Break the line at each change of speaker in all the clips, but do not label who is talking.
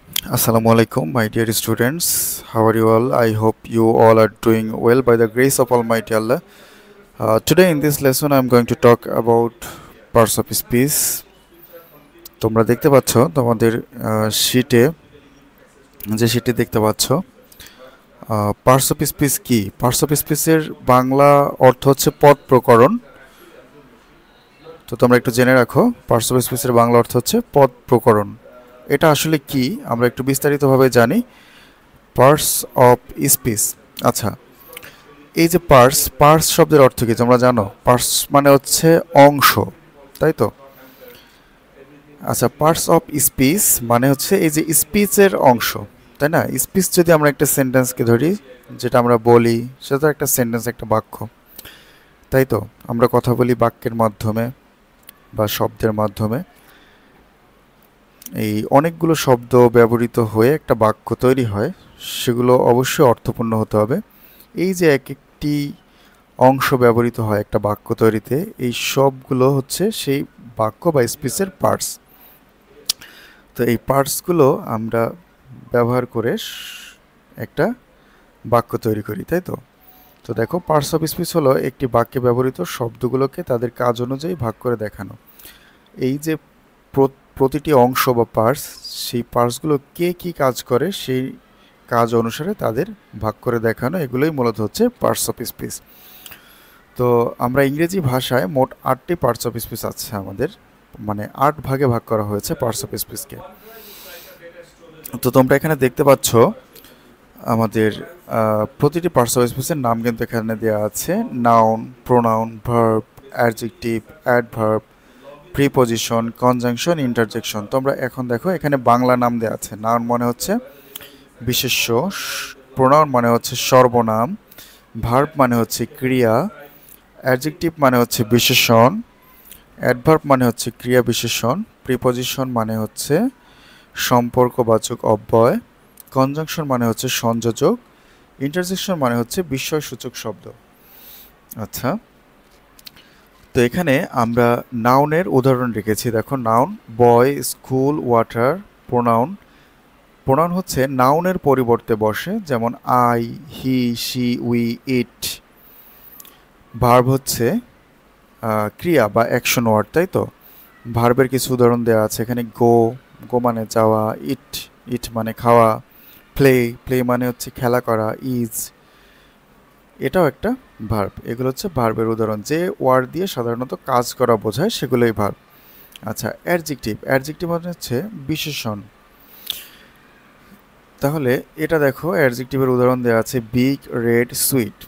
Assalamu alaikum, my dear students. How are you all? I hope you all are doing well by the grace of Almighty Allah. Today, in this lesson, I'm going to talk about parts of speech. তোমরা দেখতে পাচ্ছ তোমাদের শিটে যে শিটে দেখতে পাচ্ছ parts of speech কি? পার্টস অফ স্পিচের বাংলা অর্থ হচ্ছে পদ প্রকরণ। তো তোমরা একটু জেনে রাখো, পার্টস অফ স্পিচের বাংলা অর্থ হচ্ছে পদ প্রকরণ। এটা আসলে কি আমরা একটু বিস্তারিতভাবে জানি। পার্টস অফ স্পিচ, আচ্ছা, এই যে পার্টস শব্দের অর্থ কি তোমরা জানো? পার্টস মানে হচ্ছে অংশ, তাই তো? আচ্ছা, পার্টস অফ স্পিচ মানে হচ্ছে এই যে স্পিচের অংশ, তাই না? স্পিচ যদি আমরা একটা সেন্টেন্সকে ধরি, যেটা আমরা বলি সেটা তো একটা সেন্টেন্স, একটা বাক্য, তাই তো? আমরা কথা বলি বাক্যের মাধ্যমে বা শব্দের মাধ্যমে। এই অনেকগুলো শব্দ ব্যবহৃত হয়ে একটা বাক্য তৈরি হয়, সেগুলো অবশ্যই অর্থপূর্ণ হতে হবে। এই যে এক একটি অংশ ব্যবহৃত হয় একটা বাক্য তৈরিতে, এই সবগুলো হচ্ছে সেই বাক্য বা স্পিচের পার্টস। তো এই পার্টসগুলো আমরা ব্যবহার করে একটা বাক্য তৈরি করি, তাই তো? তো দেখো, পার্টস অফ স্পিচ হলো একটি বাক্যে ব্যবহৃত শব্দগুলোকে তাদের কাজ অনুযায়ী ভাগ করে দেখানো। এই যে প্রতিটি অংশ বা পার্টস, সেই পার্টসগুলো কে কী কাজ করে সেই কাজ অনুসারে তাদের ভাগ করে দেখানো, এগুলোই মূলত হচ্ছে পার্টস অফ স্পিচ। তো আমরা ইংরেজি ভাষায় মোট 8টি পার্টস অফ স্পিচ আছে আমাদের, মানে 8 ভাগে ভাগ করা হয়েছে পার্টস অফ স্পিচকে। তো তোমরা এখানে দেখতে পাচ্ছ আমাদের প্রতিটি পার্টস অফ স্পিচের নাম কিন্তু এখানে দেওয়া আছে। Noun, pronoun, verb, adjective, adverb, preposition, conjunction, interjection. তোমরা এখন দেখো এখানে বাংলা নাম দেওয়া আছে। নাউন মানে হচ্ছে বিশেষ্য, প্রোনাউন মানে হচ্ছে সর্বনাম, ভার্ব মানে হচ্ছে ক্রিয়া, অ্যাডজেক্টিভ মানে হচ্ছে বিশেষণ, অ্যাডভার্ব মানে হচ্ছে ক্রিয়া বিশেষণ, প্রিপজিশন মানে হচ্ছে সম্পর্কবাচক অব্যয়, কনজাংশন মানে হচ্ছে সংযোজক, ইন্টারজেকশন মানে হচ্ছে বিস্ময়সূচক শব্দ। আচ্ছা, তো এখানে আমরা নাউনের উদাহরণ রেখেছি। দেখো, নাউন বয়, স্কুল, ওয়াটার। প্রোনাউন হচ্ছে নাউনের পরিবর্তে বসে, যেমন I, he, she, we, it. Verb হচ্ছে ক্রিয়া বা অ্যাকশন ওয়ার্ড, তাই তো? ভার্বের কিছু উদাহরণ দেওয়া আছে এখানে। গো মানে যাওয়া, ইট মানে খাওয়া, প্লে মানে হচ্ছে খেলা করা, এটাও একটা ভার্ব। এগুলো হচ্ছে ভার্বের উদাহরণ, যে ওয়ার্ড দিয়ে সাধারণত কাজ করা বোঝায় সেগুলোই ভার্ব। আচ্ছা, অ্যাডজেক্টিভ মানে হচ্ছে বিশেষণ। তাহলে এটা দেখো, অ্যাডজেক্টিভের উদাহরণ দেওয়া আছে বিগ, রেড, সুইট।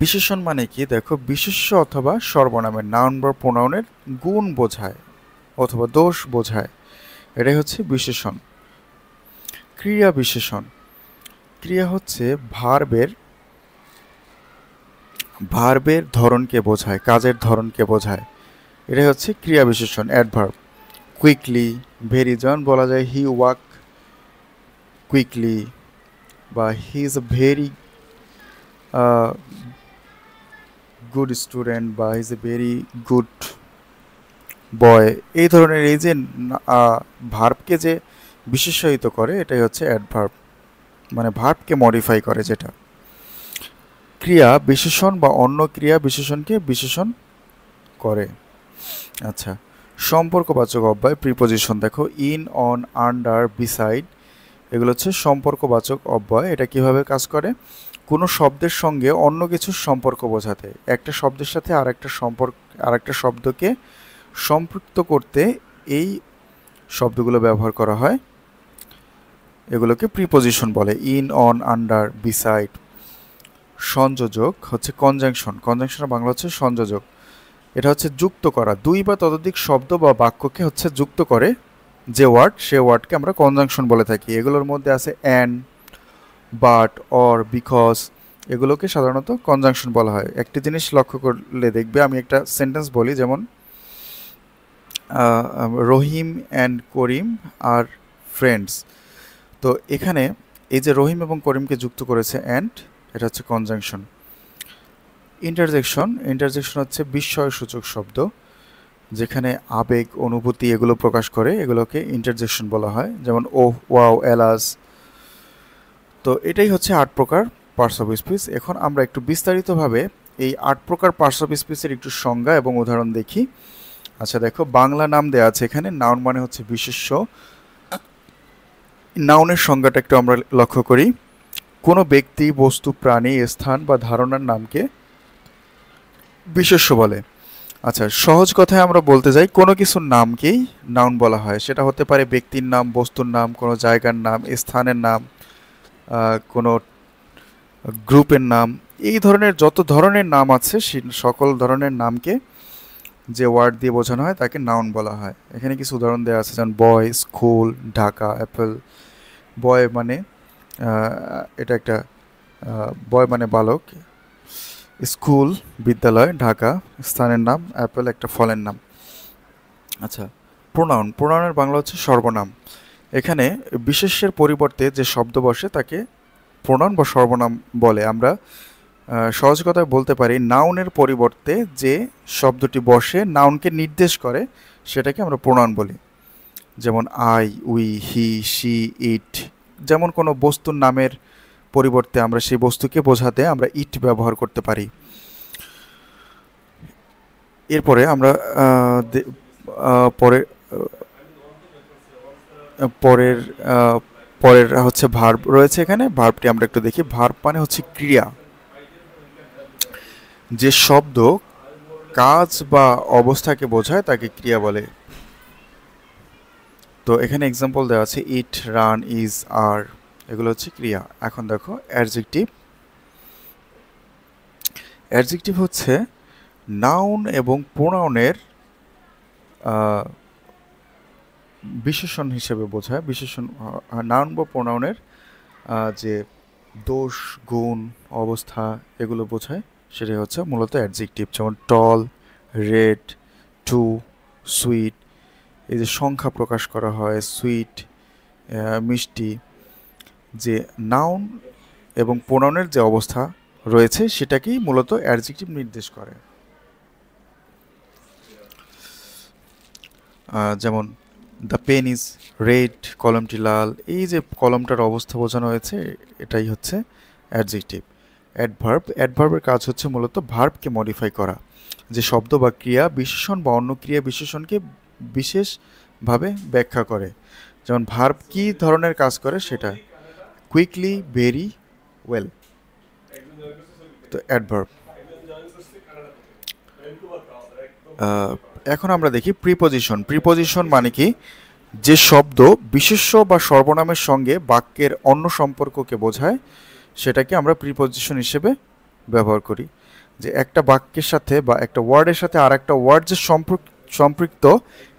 বিশেষণ মানে কি? দেখো, বিশেষ্য অথবা সর্বনামের, নাউন বা প্রোনাউনের গুণ বোঝায় অথবা দোষ বোঝায়, এটাই হচ্ছে বিশেষণ। ক্রিয়া বিশেষণ, ক্রিয়া হচ্ছে ভার্বের ধরনকে বোঝায়, কাজের ধরনকে বোঝায়, এটাই হচ্ছে ক্রিয়া বিশেষণ। অ্যাডভার্ব কুইকলি, ভেরি, যেমন বলা যায় হি ওয়াক কুইকলি, বা he is a very good student, বা he is a very good boy. এই ধরনের এই যে ভার্বকে যে বিশেষায়িত করে, এটাই হচ্ছে অ্যাডভার্ব, মানে ভার্বকে মডিফাই করে যেটা। ক্রিয়া বিশেষণ বা অন্য ক্রিয়া বিশেষণকে বিশেষণ করে। আচ্ছা, সম্পর্কবাচক অব্যয়, প্রিপজিশন। দেখো, ইন, অন, আন্ডার, বিসাইড, এগুলো হচ্ছে সম্পর্কবাচক অব্যয়। এটা কিভাবে কাজ করে? কোনো শব্দের সঙ্গে অন্য কিছুর সম্পর্ক বোঝাতে, একটা শব্দের সাথে আরেকটা শব্দকে সম্পৃক্ত করতে এই শব্দগুলো ব্যবহার করা হয়, এগুলোকে প্রিপজিশন বলে। In, on, under, beside. সংযোজক হচ্ছে কনজাংশনের বাংলা হচ্ছে সংযোজক। এটা হচ্ছে যুক্ত করা, দুই বা ততোধিক শব্দ বা বাক্যকে হচ্ছে যুক্ত করে যে ওয়ার্ড, সে ওয়ার্ডকে আমরা কনজাংশন বলে থাকি। এগুলোর মধ্যে আছে অ্যান্ড, বাট, অর, বিকজ, এগুলোকে সাধারণত কনজাংশন বলা হয়। একটি জিনিস লক্ষ্য করলে দেখবে, আমি একটা সেন্টেন্স বলি, যেমন রহিম অ্যান্ড করিম আর ফ্রেন্ডস। তো এখানে এই যে রহিম এবং করিমকে যুক্ত করেছে অ্যান্ড, এটা হচ্ছে কনজাংশন। ইন্টারজেকশন হচ্ছে বিস্ময়সূচক শব্দ। যেখানে আবেগ অনুভূতি এগুলো প্রকাশ করে, এগুলোকে ইন্টারজেকশন বলা হয়। যেমন ওহ, ওয়াও, এলাস। তো এটাই হচ্ছে 8 প্রকার পার্টস অফ স্পিচ। এখন আমরা একটু বিস্তারিতভাবে এই 8 প্রকার পার্টস অফ স্পিচের একটু সংজ্ঞা এবং উদাহরণ দেখি। আচ্ছা দেখো, বাংলা নাম দেওয়া আছে এখানে। নাউন মানে হচ্ছে বিশেষ্য। নাউনের সংজ্ঞাটা একটু আমরা লক্ষ্য করি। কোনো ব্যক্তি, বস্তু, প্রাণী, স্থান বা ধারণার নামকে বিশেষ্য বলে। আচ্ছা, সহজ কথায় আমরা বলতে যাই, কোনো কিছুর নামকেই নাউন বলা হয়। সেটা হতে পারে ব্যক্তির নাম, বস্তুর নাম, কোনো জায়গার নাম, স্থানের নাম, কোনো গ্রুপের নাম। এই ধরনের যত ধরনের নাম আছে সেই সকল ধরনের নামকে যে ওয়ার্ড দিয়ে বোঝানো হয় তাকে নাউন বলা হয়। এখানে কিছু উদাহরণ দেওয়া আছে, যেমন বয়, স্কুল, ঢাকা, অ্যাপেল। বয় মানে এটা একটা বয় মানে বালক, স্কুল বিদ্যালয়, ঢাকা স্থানের নাম, অ্যাপেল একটা ফলের নাম। আচ্ছা, প্রোনাউন। প্রোনাউনের বাংলা হচ্ছে সর্বনাম। এখানে বিশেষ্যের পরিবর্তে যে শব্দ বসে তাকে প্রোনাউন বা সর্বনাম বলে। আমরা সহজ কথায় বলতে পারি, নাউনের পরিবর্তে যে শব্দটি বসে নাউনকে নির্দেশ করে সেটাকে আমরা প্রোনাউন বলি। যেমন আই, উই, হি, শি, ইট। যেমন কোনো বস্তুর নামের পরিবর্তে আমরা সেই বস্তুকে বোঝাতে আমরা ইট ব্যবহার করতে পারি। এরপরে আমরা পরে পরের পরের হচ্ছে ভার্ব রয়েছে এখানে। ভার্বটি আমরা একটু দেখি। ভার্ব মানে হচ্ছে ক্রিয়া। যে শব্দ কাজ বা অবস্থাকে বোঝায় তাকে ক্রিয়া বলে। তো এখানে এক্সাম্পল দেওয়া আছে, ইট, রান, ইজ, আর। এগুলো হচ্ছে ক্রিয়া। এখন দেখো অ্যাডজেক্টিভ। অ্যাডজেক্টিভ হচ্ছে নাউন এবং প্রোনাউনের বিশেষণ হিসেবে বোঝায়। বিশেষণ, নাউন বা প্রোনাউনের যে দোষ, গুণ, অবস্থা এগুলো বোঝায়, সেটাই হচ্ছে মূলত অ্যাডজেক্টিভ। যেমন টল, রেড, টু, সুইট। এই যে সংখ্যা প্রকাশ করা হয়, সুইট, মিষ্টি। যে নাউন এবং প্রোনাউনের যে অবস্থা রয়েছে সেটাকেই মূলত অ্যাডজেক্টিভ নির্দেশ করে। যেমন দ্য পেন ইজ রেড, কলমটি লাল। এই যে কলমটার অবস্থা বোঝানো হয়েছে এটাই হচ্ছে অ্যাডজেক্টিভ। অ্যাডভার্ব। অ্যাডভার্বের কাজ হচ্ছে মূলত ভার্বকে মডিফাই করা। যে শব্দ বা ক্রিয়া বিশেষণ বা অন্য ক্রিয়া বিশেষণকে বিশেষভাবে ব্যাখ্যা করে। যেমন ভার্ব কী ধরনের কাজ করে সেটা, কুইকলি, ভেরি, ওয়েল। তো অ্যাডভার্ব। এখন আমরা দেখি প্রিপোজিশন। প্রিপোজিশন মানে কি? যে শব্দ বিশেষ্য বা সর্বনামের সঙ্গে বাক্যের অন্য সম্পর্ককে বোঝায় সেটাকে আমরা প্রিপোজিশন হিসেবে ব্যবহার করি। যে একটা বাক্যের সাথে বা একটা ওয়ার্ডের সাথে আর একটা ওয়ার্ড যে সম্পৃক্ত,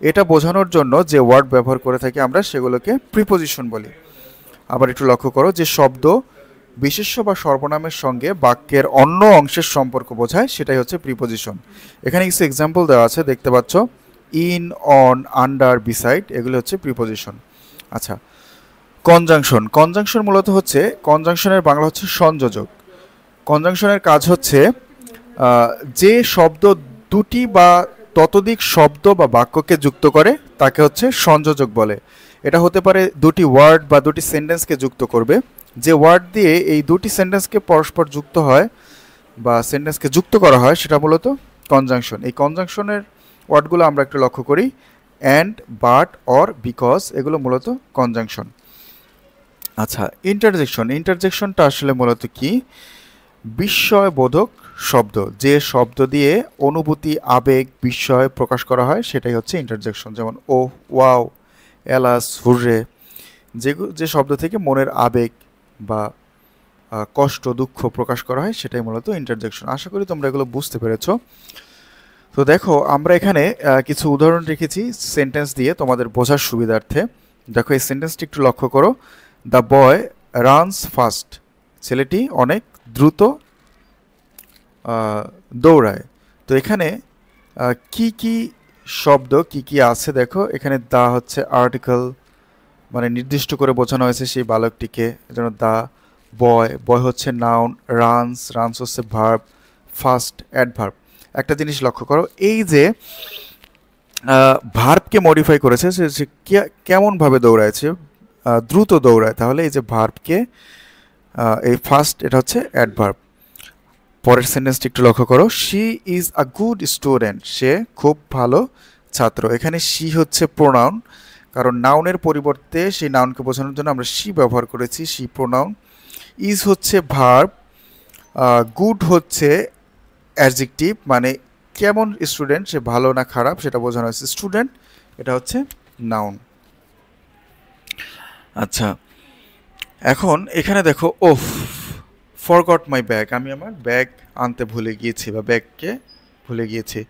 এটা বোঝানোর জন্য যে ওয়ার্ড ব্যবহার করে থাকি আমরা সেগুলোকে প্রিপোজিশন বলি। আবার একটু লক্ষ্য করো, যে শব্দ বিশেষ্য বা সর্বনামের সঙ্গে বাক্যের অন্য অংশের সম্পর্ক বোঝায় সেটাই হচ্ছে প্রিপোজিশন। এখানে কিছু এক্সাম্পল দেওয়া আছে, দেখতে পাচ্ছ, ইন, অন, আন্ডার, বিসাইড। এগুলো হচ্ছে প্রিপোজিশন। আচ্ছা, কনজাংশন। কনজাংশন মূলত হচ্ছে, কনজাংশনের বাংলা হচ্ছে সংযোজক। কনজাংশনের কাজ হচ্ছে যে শব্দ দুটি বা ততোধিক শব্দ বা বাক্যকে যুক্ত করে তাকে হচ্ছে সংযোজক বলে। এটা হতে পারে দুটি ওয়ার্ড বা দুটি সেন্টেন্সকে যুক্ত করবে। যে ওয়ার্ড দিয়ে এই দুটি সেন্টেন্সকে পরস্পর যুক্ত হয় বা সেন্টেন্সকে যুক্ত করা হয় সেটা মূলত কনজাংশন। এই কনজাংশনের ওয়ার্ডগুলো আমরা একটু লক্ষ্য করি, অ্যান্ড, বাট, অর, বিকজ। এগুলো মূলত কনজাংশন। আচ্ছা, ইন্টারজেকশন। ইন্টারজেকশনটা আসলে মূলত কি? বিস্ময়বোধক শব্দ। যে শব্দ দিয়ে অনুভূতি, আবেগ, বিস্ময় প্রকাশ করা হয় সেটাই হচ্ছে ইন্টারজেকশন। যেমন ও, ওয়াও, এলাস, হুররে। যে শব্দ থেকে মনের আবেগ বা কষ্ট, দুঃখ প্রকাশ করা হয় সেটাই মূলত ইন্টারজেকশন। আশা করি তোমরা এগুলো বুঝতে পেরেছো। তো দেখো, আমরা এখানে কিছু উদাহরণ রেখেছি সেন্টেন্স দিয়ে তোমাদের বোঝার সুবিধার্থে। দেখো এই সেন্টেন্সটি একটু লক্ষ্য করো। The boy runs fast. ছেলেটি অনেক দ্রুত দৌড়ায়। তো এখানে কি কি শব্দ কি কি আছে দেখো। এখানে দা হচ্ছে আর্টিকেল, মানে নির্দিষ্ট করে বোঝানো হয়েছে সেই বালকটিকে, যেন দা বয়। বয় হচ্ছে নাউন, রানস, রানস হচ্ছে ভার্ব, ফাস্ট অ্যাডভার্ব। একটা জিনিস লক্ষ্য করো, এই যে ভার্বকে মডিফাই করেছে, সে কেমনভাবে দৌড়াচ্ছে, দ্রুত দৌড়ায়, তাহলে এই যে ভার্বকে এই ফার্স্ট এটা হচ্ছে অ্যাডভার্ব। পরের সেন্টেন্সটি একটু লক্ষ্য করো, she is a good student, সে খুব ভালো ছাত্র। এখানে শি হচ্ছে প্রোনাউন, কারণ নাউনের পরিবর্তে সেই নাউনকে বোঝানোর জন্য আমরা শি ব্যবহার করেছি, শি প্রোনাউন। ইজ হচ্ছে ভার্ব, গুড হচ্ছে অ্যাডজেক্টিভ, মানে কেমন স্টুডেন্ট, সে ভালো না খারাপ সেটা বোঝানো হয়েছে। স্টুডেন্ট এটা হচ্ছে নাউন। আচ্ছা, এখন এখানে দেখো, ওফ ফরগট মাই ব্যাগ, আমি আমার ব্যাগ আনতে ভুলে গিয়েছি বা ব্যাগকে ভুলে গিয়েছি।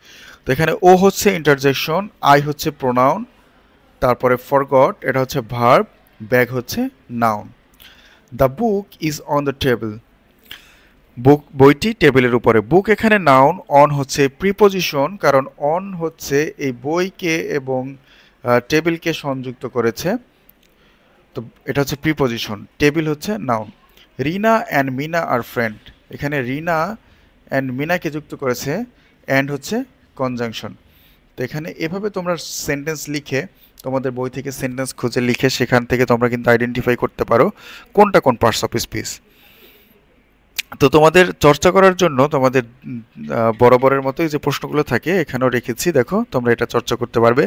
তো এখানে ও হচ্ছে ইন্টারজেকশন, আই হচ্ছে প্রোনাউন, তারপরে ফরগট এটা হচ্ছে ভার্ব, ব্যাগ হচ্ছে noun. The book is on the table, book বইটি টেবিলের উপরে। বুক এখানে নাউন, অন হচ্ছে প্রিপোজিশন, কারণ অন হচ্ছে এই বইকে এবং টেবিলকে সংযুক্ত করেছে, তো এটা হচ্ছে প্রিপোজিশন। টেবিল হচ্ছে noun. Rina and Mina are friend, এখানে রিনা অ্যান্ড মিনাকে যুক্ত করেছে, অ্যান্ড হচ্ছে কনজাংশন। তো এখানে এভাবে তোমরা সেন্টেন্স লিখে, তোমাদের বই থেকে সেন্টেন্স খুঁজে লিখে সেখান থেকে তোমরা কিন্তু আইডেন্টিফাই করতে পারো কোনটা কোন পার্টস অফ স্পিচ। তো তোমাদের চর্চা করার জন্য তোমাদের বরাবরের মতোই যে প্রশ্নগুলো থাকে এখানেও রেখেছি, দেখো তোমরা এটা চর্চা করতে পারবে।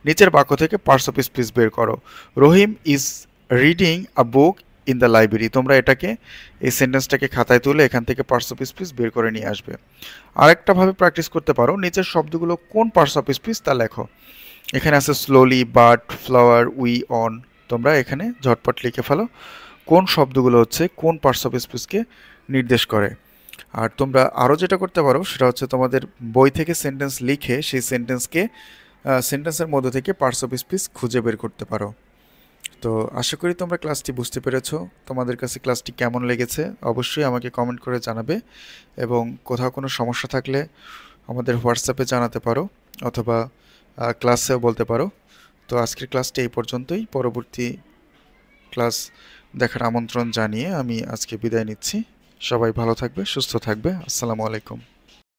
নিচের বাক্য থেকে পার্টস অফ স্পিচ বের করো। Rahim is reading a book in the library, তোমরা এটাকে এই সেন্টেন্সটাকে খাতায় তুলে এখান থেকে পার্টস অফ স্পিচ বের করে নিয়ে আসবে। আরেকটা ভাবে প্র্যাকটিস করতে পারো, নিচের শব্দগুলো কোন পার্টস অফ স্পিচ তা লেখো। এখানে আছে slowly, but, flower, we, on, তোমরা এখানে ঝটপট লিখে ফেলো কোন শব্দগুলো হচ্ছে কোন পার্টস অফ স্পিচকে নির্দেশ করে। আর তোমরা আরও যেটা করতে পারো সেটা হচ্ছে তোমাদের বই থেকে সেন্টেন্স লিখে সেই সেন্টেন্সের মধ্যে থেকে পার্টস অফ স্পিচ খুঁজে বের করতে পারো। তো আশা করি তোমরা ক্লাসটি বুঝতে পেরেছো। তোমাদের কাছে ক্লাসটি কেমন লেগেছে অবশ্যই আমাকে কমেন্ট করে জানাবে, এবং কোথাও কোনো সমস্যা থাকলে আমাদের হোয়াটসঅ্যাপে জানাতে পারো অথবা ক্লাসেও বলতে পারো। তো আজকের ক্লাসটি এই পর্যন্তই, পরবর্তী ক্লাস দেখার আমন্ত্রণ জানিয়ে আমি আজকে বিদায় নিচ্ছি। সবাই ভালো থাকবে, সুস্থ থাকবে। আসসালামু আলাইকুম।